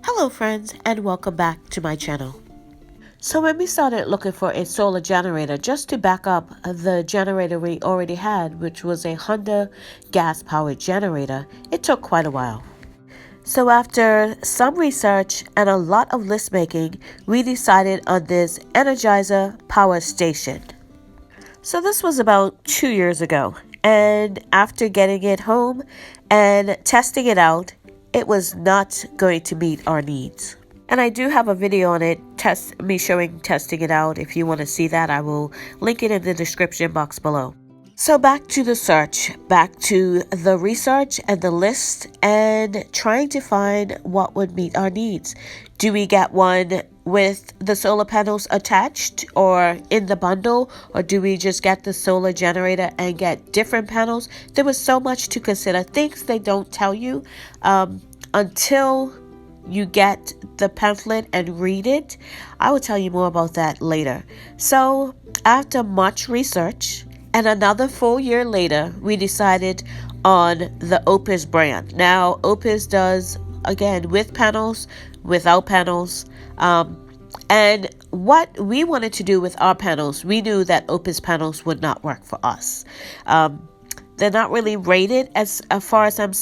Hello friends, and welcome back to my channel. So when we started looking for a solar generator just to back up the generator we already had, which was a Honda gas powered generator, it took quite a while. So after some research and a lot of list making, we decided on this Energizer power station. So this was about 2 years ago, and after getting it home and testing it out, it was not going to meet our needs. And I do have a video on it, me showing testing it out. If you want to see that, I will link it in the description box below. So back to the search, back to the research and the list, and trying to find what would meet our needs. Do we get one with the solar panels attached or in the bundle, or do we just get the solar generator and get different panels? There was so much to consider, things they don't tell you until you get the pamphlet and read it. I will tell you more about that later. So after much research and another full year later, we decided on the Opus brand. Now Opus does, again, with panels, without panels, and what we wanted to do with our panels, we knew that Opus panels would not work for us. They're not really rated as far as I'm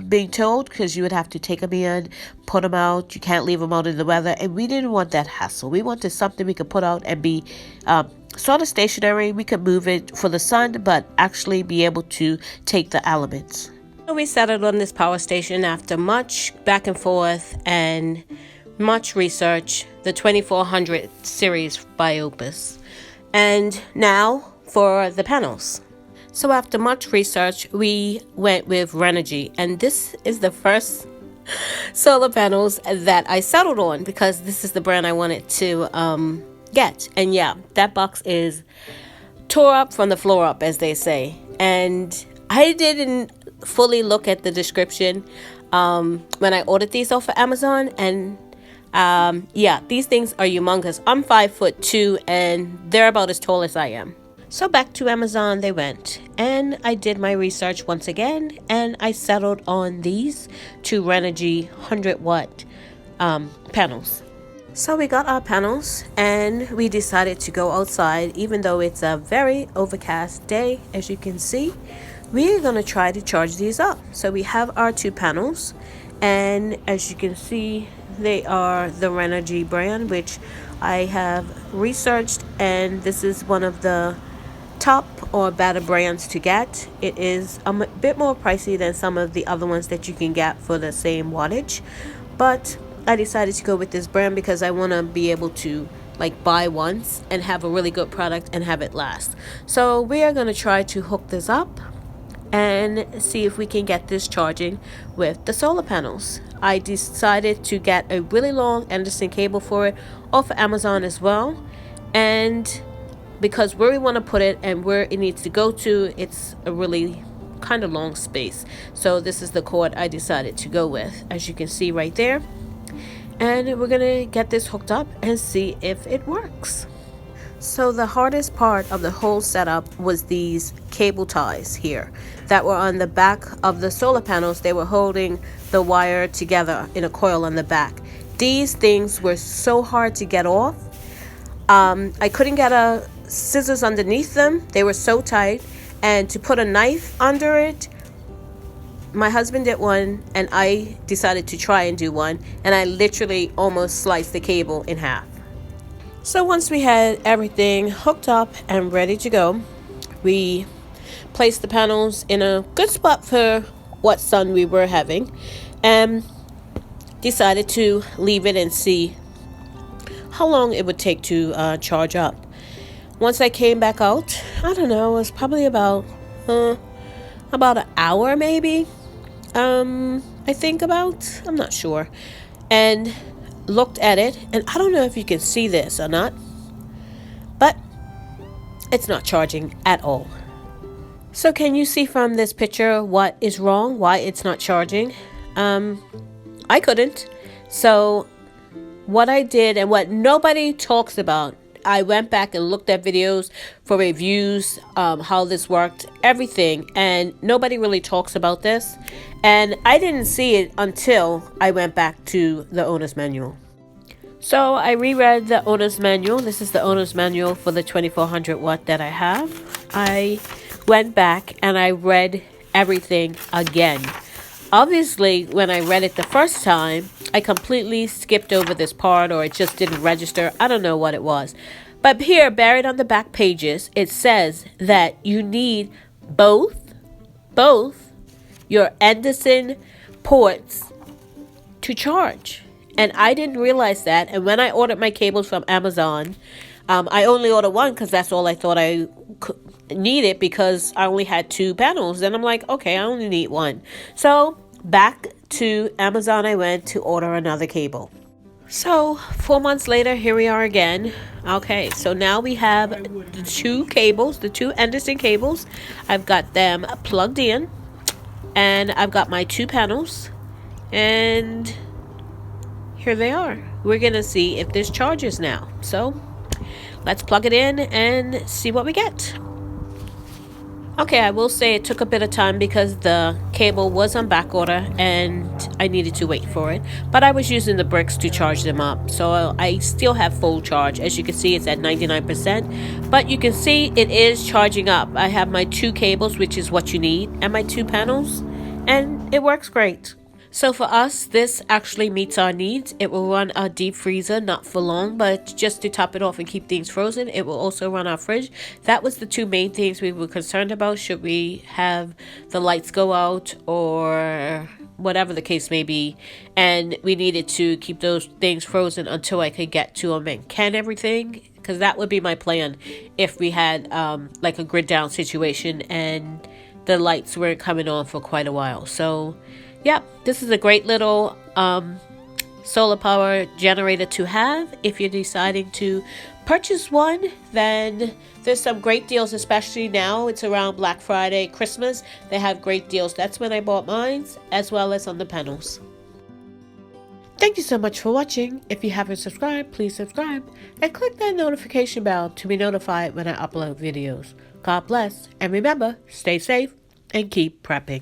being told, because you would have to take them in, put them out. You can't leave them out in the weather, and we didn't want that hassle. We wanted something we could put out and be sort of stationary. We could move it for the sun, but actually be able to take the elements. So we settled on this power station after much back and forth and much research, the 2400 series by Opus. And now for the panels. So after much research, we went with Renogy, and this is the first solar panels that I settled on because this is the brand I wanted to get. And yeah, that box is tore up from the floor up, as they say. And I didn't fully look at the description when I ordered these off of Amazon, and yeah, these things are humongous. I'm 5'2", and they're about as tall as I am. So back to Amazon they went, and I did my research once again, and I settled on these two Renogy 100-watt panels. So we got our panels, and we decided to go outside. Even though it's a very overcast day, as you can see, we're going to try to charge these up. So we have our two panels, and as you can see, they are the Renogy brand, which I have researched, and this is one of the top or better brands to get. It is a bit more pricey than some of the other ones that you can get for the same wattage, but I decided to go with this brand because I want to be able to buy once and have a really good product and have it last. So we are going to try to hook this up and see if we can get this charging with the solar panels. I decided to get a really long Anderson cable for it off of Amazon as well, and because where we want to put it and where it needs to go to, it's a really kind of long space. So this is the cord I decided to go with, as you can see right there. And we're gonna get this hooked up and see if it works. So the hardest part of the whole setup was these cable ties here that were on the back of the solar panels. They were holding the wire together in a coil on the back. These things were so hard to get off. I couldn't get a scissors underneath them. They were so tight, and to put a knife under it, my husband did one and I decided to try and do one, and I literally almost sliced the cable in half. So once we had everything hooked up and ready to go, we placed the panels in a good spot for what sun we were having, and decided to leave it and see how long it would take to charge up. Once I came back out, I don't know, it was probably about an hour maybe. I think about, I'm not sure, and looked at it, and I don't know if you can see this or not, but it's not charging at all. So can you see from this picture what is wrong, why it's not charging? I couldn't. So what I did, and what nobody talks about I went back and looked at videos for reviews, how this worked, everything, and nobody really talks about this. And I didn't see it until I went back to the owner's manual. So I reread the owner's manual. This is the owner's manual for the 2400 watt that I have. I went back and I read everything again. Obviously, when I read it the first time, I completely skipped over this part, or it just didn't register. I don't know what it was. But here, buried on the back pages, it says that you need both your Anderson ports to charge. And I didn't realize that. And when I ordered my cables from Amazon, I only ordered one because that's all I thought I needed, because I only had 2 panels. And I'm like, okay, I only need 1. So back to Amazon I went to order another cable. So 4 months later, here we are again. Okay, so now we have the 2 cables, the 2 Anderson cables. I've got them plugged in, and I've got my 2 panels, and here they are. We're gonna see if this charges now. So let's plug it in and see what we get. Okay, I will say it took a bit of time because the cable was on back order and I needed to wait for it. But I was using the bricks to charge them up. So I still have full charge. As you can see, it's at 99%. But you can see it is charging up. I have my 2 cables, which is what you need, and my 2 panels. And it works great. So for us, this actually meets our needs. It will run our deep freezer, not for long, but just to top it off and keep things frozen. It will also run our fridge. That was the 2 main things we were concerned about. Should we have the lights go out or whatever the case may be. And we needed to keep those things frozen until I could get to them and can everything. Because that would be my plan if we had like a grid down situation and the lights weren't coming on for quite a while. So yeah, this is a great little solar power generator to have. If you're deciding to purchase one, then there's some great deals, especially now. It's around Black Friday, Christmas. They have great deals. That's when I bought mine, as well as on the panels. Thank you so much for watching. If you haven't subscribed, please subscribe and click that notification bell to be notified when I upload videos. God bless, and remember, stay safe and keep prepping.